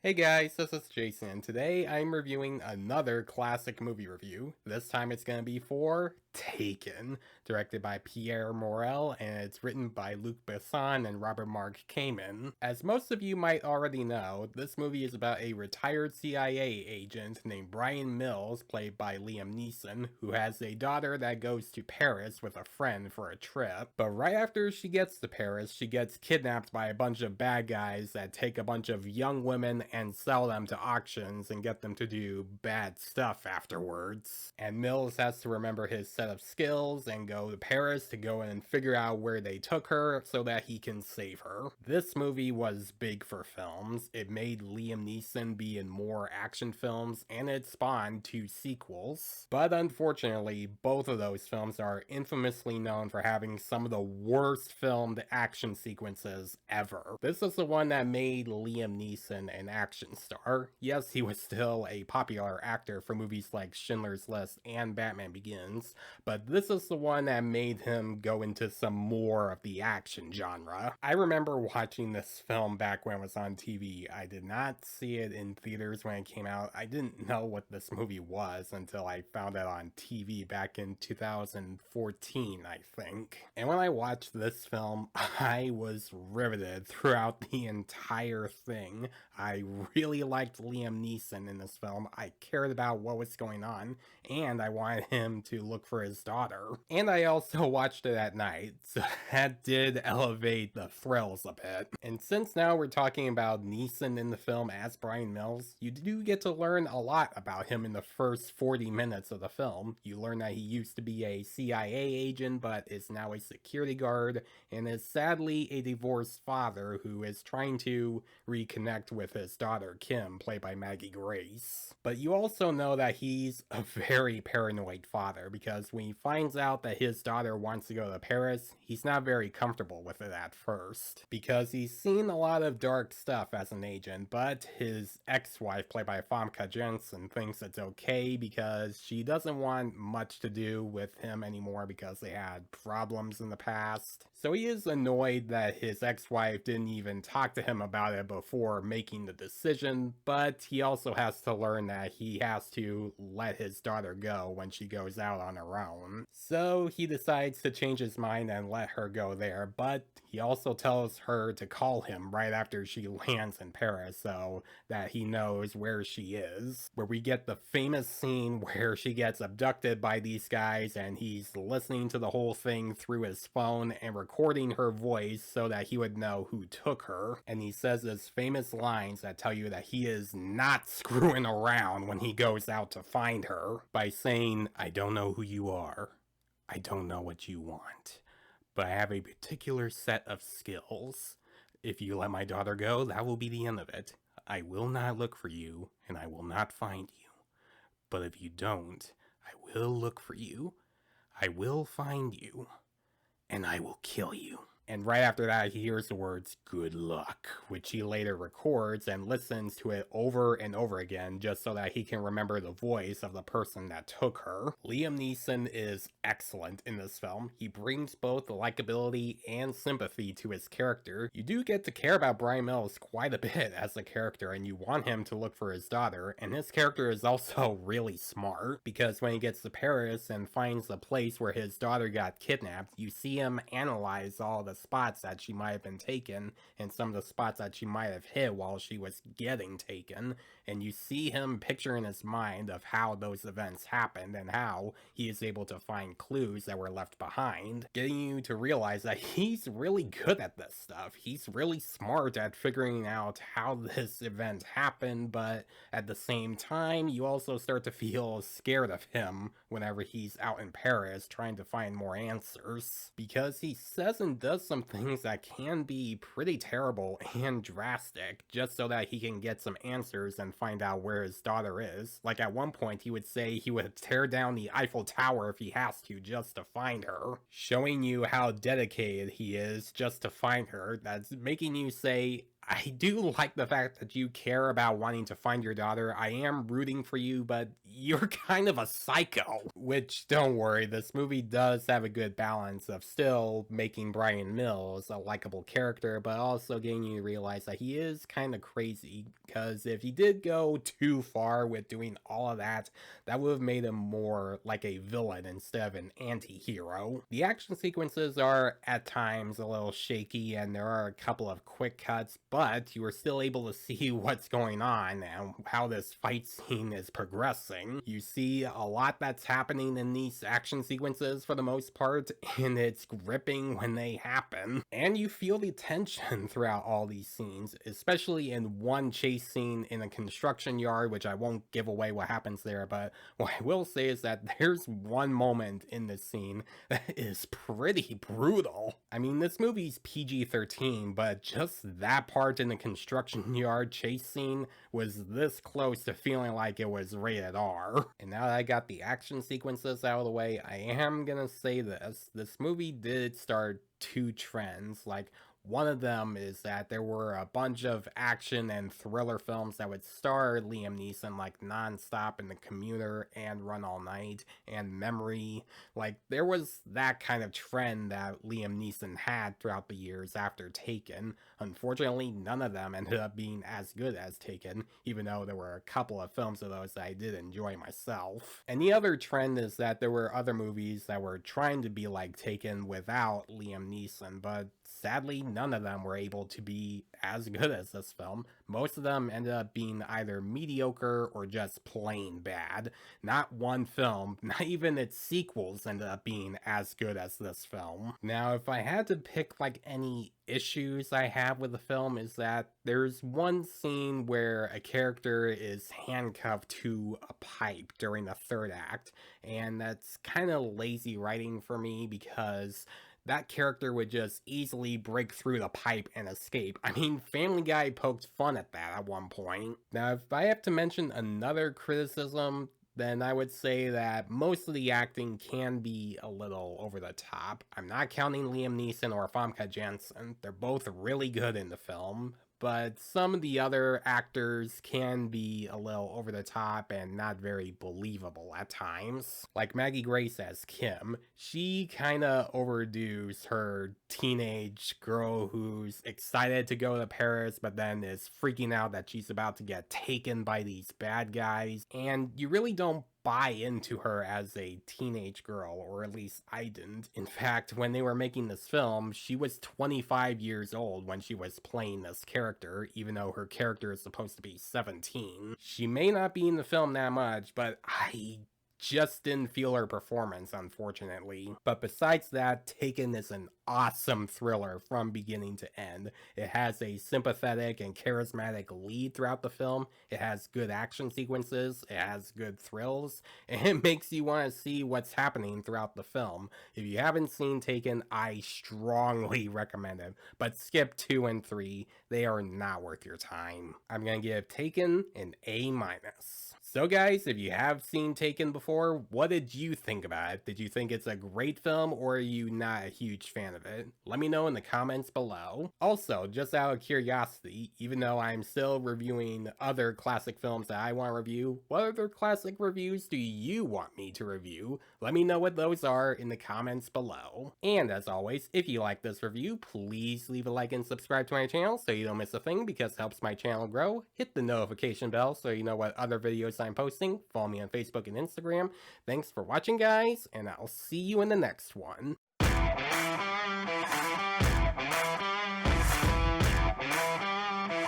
Hey guys, this is Jason. Today I'm reviewing another classic movie review. This time it's going to be for Taken, directed by Pierre Morel, and it's written by Luc Besson and Robert Mark Kamen. As most of you might already know, this movie is about a retired CIA agent named Brian Mills, played by Liam Neeson, who has a daughter that goes to Paris with a friend for a trip. But right after she gets to Paris, she gets kidnapped by a bunch of bad guys that take a bunch of young women and sell them to auctions and get them to do bad stuff afterwards. And Mills has to remember his set of skills and go to Paris to go and figure out where they took her so that he can save her. This movie was big for films. It made Liam Neeson be in more action films and it spawned 2 sequels. But unfortunately, both of those films are infamously known for having some of the worst filmed action sequences ever. This is the one that made Liam Neeson an action star. Yes, he was still a popular actor for movies like Schindler's List and Batman Begins, but this is the one that made him go into some more of the action genre. I remember watching this film back when it was on TV. I did not see it in theaters when it came out. I didn't know what this movie was until I found it on TV back in 2014, I think. And when I watched this film, I was riveted throughout the entire thing. I really liked Liam Neeson in this film. I cared about what was going on, and I wanted him to look for his daughter. And I also watched it at night, so that did elevate the thrills a bit. And since now we're talking about Neeson in the film as Brian Mills, you do get to learn a lot about him in the first 40 minutes of the film. You learn that he used to be a CIA agent, but is now a security guard, and is sadly a divorced father who is trying to reconnect with his daughter Kim, played by Maggie Grace. But you also know that he's a very paranoid father, because when he finds out that his daughter wants to go to Paris, he's not very comfortable with it at first, because he's seen a lot of dark stuff as an agent, but his ex-wife, played by Famke Jensen, thinks it's okay because she doesn't want much to do with him anymore because they had problems in the past. So he is annoyed that his ex-wife didn't even talk to him about it before making the decision, but he also has to learn that he has to let his daughter go when she goes out on her own. So he decides to change his mind and let her go there, but he also tells her to call him right after she lands in Paris so that he knows where she is. Where we get the famous scene where she gets abducted by these guys and he's listening to the whole thing through his phone and recording her voice so that he would know who took her. And he says his famous lines that tell you that he is not screwing around when he goes out to find her by saying, "I don't know who you are. I don't know what you want, but I have a particular set of skills. If you let my daughter go, that will be the end of it. I will not look for you, and I will not find you. But if you don't, I will look for you, I will find you, and I will kill you." And right after that, he hears the words, "good luck," which he later records and listens to it over and over again just so that he can remember the voice of the person that took her. Liam Neeson is excellent in this film. He brings both likability and sympathy to his character. You do get to care about Brian Mills quite a bit as a character, and you want him to look for his daughter, and his character is also really smart, because when he gets to Paris and finds the place where his daughter got kidnapped, you see him analyze all the spots that she might have been taken and some of the spots that she might have hit while she was getting taken, and you see him picture in his mind of how those events happened and how he is able to find clues that were left behind, getting you to realize that he's really good at this stuff. He's really smart at figuring out how this event happened, but at the same time, you also start to feel scared of him whenever he's out in Paris trying to find more answers, because he says and does some things that can be pretty terrible and drastic just so that he can get some answers and find out where his daughter is. Like at one point he would say he would tear down the Eiffel Tower if he has to just to find her, showing you how dedicated he is just to find her. That's making you say, I do like the fact that you care about wanting to find your daughter. I am rooting for you, but you're kind of a psycho. Which, don't worry, this movie does have a good balance of still making Brian Mills a likable character, but also getting you to realize that he is kind of crazy. Because if he did go too far with doing all of that, that would have made him more like a villain instead of an anti-hero. The action sequences are at times a little shaky, and there are a couple of quick cuts, but you are still able to see what's going on and how this fight scene is progressing. You see a lot that's happening in these action sequences for the most part, and it's gripping when they happen. And you feel the tension throughout all these scenes, especially in one chase scene in a construction yard, which I won't give away what happens there, but what I will say is that there's one moment in this scene that is pretty brutal. I mean, this movie's PG-13, but just that part in the construction yard chase scene was this close to feeling like it was rated R. And now that I got the action sequences out of the way, I am gonna say this movie did start two trends. Like, one of them is that there were a bunch of action and thriller films that would star Liam Neeson, like Non-Stop and The Commuter and Run All Night and Memory. Like, there was that kind of trend that Liam Neeson had throughout the years after Taken. Unfortunately, none of them ended up being as good as Taken, even though there were a couple of films of those that I did enjoy myself. And the other trend is that there were other movies that were trying to be like Taken without Liam Neeson, but sadly, none of them were able to be as good as this film. Most of them ended up being either mediocre or just plain bad. Not one film, not even its sequels, ended up being as good as this film. Now, if I had to pick like any issues I have with the film, is that there's one scene where a character is handcuffed to a pipe during the third act, and that's kind of lazy writing for me because that character would just easily break through the pipe and escape. I mean, Family Guy poked fun at that at one point. Now, if I have to mention another criticism, then I would say that most of the acting can be a little over the top. I'm not counting Liam Neeson or Famke Janssen. They're both really good in the film, but some of the other actors can be a little over the top and not very believable at times. Like Maggie Grace as Kim, she kinda overdoes her teenage girl who's excited to go to Paris but then is freaking out that she's about to get taken by these bad guys, and you really don't buy into her as a teenage girl, or at least I didn't. In fact, when they were making this film, she was 25 years old when she was playing this character, even though her character is supposed to be 17. She may not be in the film that much, but I just didn't feel her performance, unfortunately. But besides that, Taken is an awesome thriller from beginning to end. It has a sympathetic and charismatic lead throughout the film, it has good action sequences, it has good thrills, and it makes you want to see what's happening throughout the film. If you haven't seen Taken, I strongly recommend it, but skip 2 and 3, they are not worth your time. I'm gonna give Taken an A-. So guys, if you have seen Taken before, what did you think about it? Did you think it's a great film, or are you not a huge fan of it? Let me know in the comments below. Also, just out of curiosity, even though I'm still reviewing other classic films that I want to review, what other classic reviews do you want me to review? Let me know what those are in the comments below. And as always, if you like this review, please leave a like and subscribe to my channel so you don't miss a thing, because it helps my channel grow. Hit the notification bell so you know what other videos I'm posting. Follow me on Facebook and Instagram. Thanks for watching, guys, and I'll see you in the next one.